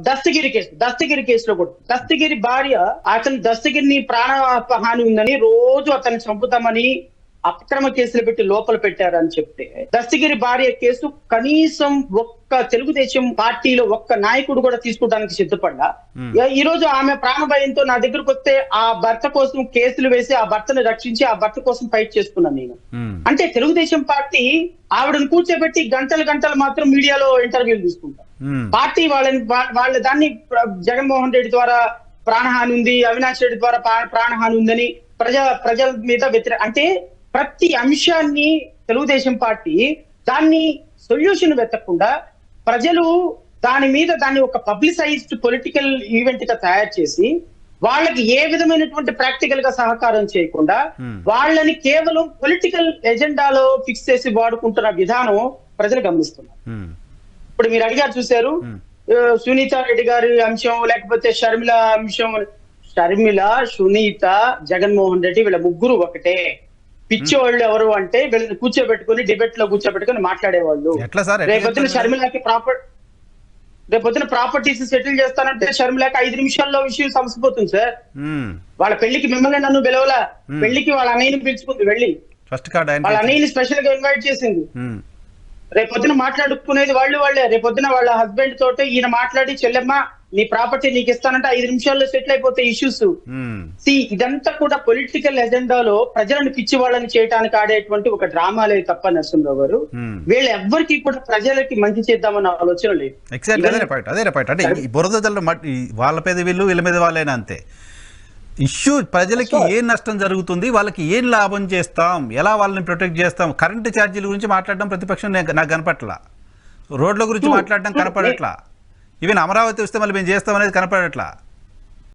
దస్తగిరి కేసులో కూడా దస్తగిరి భార్య అతని దస్తగిరిని ప్రాణహాని ఉందని రోజు అతన్ని చంపుతామని అక్రమ కేసులు పెట్టి లోపల పెట్టారని చెప్తే దస్తగిరి భార్య కేసు కనీసం ఒక్క తెలుగుదేశం పార్టీలో ఒక్క నాయకుడు కూడా తీసుకోవడానికి సిద్ధపడ్డా. ఈ రోజు ఆమె ప్రాణ భయంతో నా దగ్గరకు వస్తే ఆ భర్త కోసం కేసులు వేసి ఆ భర్తను రక్షించి ఆ భర్త కోసం ఫైట్ చేసుకున్నాను నేను. అంటే తెలుగుదేశం పార్టీ ఆవిడని కూర్చోబెట్టి గంటలు మాత్రం మీడియాలో ఇంటర్వ్యూలు తీసుకుంటారు. పార్టీ వాళ్ళ దాన్ని జగన్మోహన్ రెడ్డి ద్వారా ప్రాణహాని ఉంది, అవినాష్ రెడ్డి ద్వారా ప్రాణహాని ఉందని ప్రజల మీద అంటే ప్రతి అంశాన్ని తెలుగుదేశం పార్టీ దాన్ని సొల్యూషన్ వెతకకుండా ప్రజలు దాన్ని ఒక పబ్లిసైజ్డ్ పొలిటికల్ ఈవెంట్ గా తయారు చేసి వాళ్ళకి ఏ విధమైనటువంటి ప్రాక్టికల్ గా సహకారం చేయకుండా వాళ్ళని కేవలం పొలిటికల్ ఎజెండాలో ఫిక్స్ చేసి వాడుకుంటున్న విధానం ప్రజలు గమనిస్తున్నారు. ఇప్పుడు మీరు అడిగారు చూశారు సునీత రెడ్డి గారి అంశం, లేకపోతే షర్మిల అంశం. షర్మిల, సునీత, జగన్మోహన్ రెడ్డి వీళ్ళ ముగ్గురు ఒకటే. పిచ్చోళ్ళు ఎవరు అంటే వీళ్ళని కూర్చోబెట్టుకుని డిబేట్ లో కూర్చోబెట్టుకుని మాట్లాడేవాళ్ళు. రేపొద్దున షర్మిలకి రేపొద్దున ప్రాపర్టీస్ సెటిల్ చేస్తానంటే షర్మిలకి 5 నిమిషాల్లో విషయం సమసిపోతుంది సార్. వాళ్ళ పెళ్లికి మిమ్మల్ని నన్ను పిలవలా, పెళ్లికి వాళ్ళ అన్నయ్యని పిలుచుకుంది వెళ్ళి, వాళ్ళ అన్నయ్యని స్పెషల్ గా ఇన్వైట్ చేసింది. రేపొద్దున మాట్లాడుకునేది వాళ్ళే. రేపొద్దున వాళ్ళ హస్బెండ్ తోటి ఈయన మాట్లాడి చెల్లెమ్మ నీ ప్రాపర్టీ నీకు ఇస్తానంటే 5 నిమిషాల్లో సెటిల్ అయిపోతాయి ఇష్యూస్. ఇదంతా కూడా పొలిటికల్ ఎజెండాలో ప్రజలను పిచ్చి వాళ్ళని చేయడానికి ఆడేటువంటి ఒక డ్రామాలే తప్ప నరసింహరావు గారు వీళ్ళు ఎవ్వరికి కూడా ప్రజలకి మంచి చేద్దామన్న ఆలోచన లేదు. అంటే బురదల్లో వాళ్ళ మీద వీళ్ళు వీళ్ళ మీద వాళ్ళైనా అంతే. ఇష్యూ ప్రజలకి ఏం నష్టం జరుగుతుంది, వాళ్ళకి ఏం లాభం చేస్తాం, ఎలా వాళ్ళని ప్రొటెక్ట్ చేస్తాం. కరెంటు ఛార్జీల గురించి మాట్లాడడం ప్రతిపక్షం నాకు కనపట్లా, రోడ్ల గురించి మాట్లాడడం కనపడట్లా, ఈవెన్ అమరావతి వస్తే మళ్ళీ మేము చేస్తాం అనేది కనపడట్లా.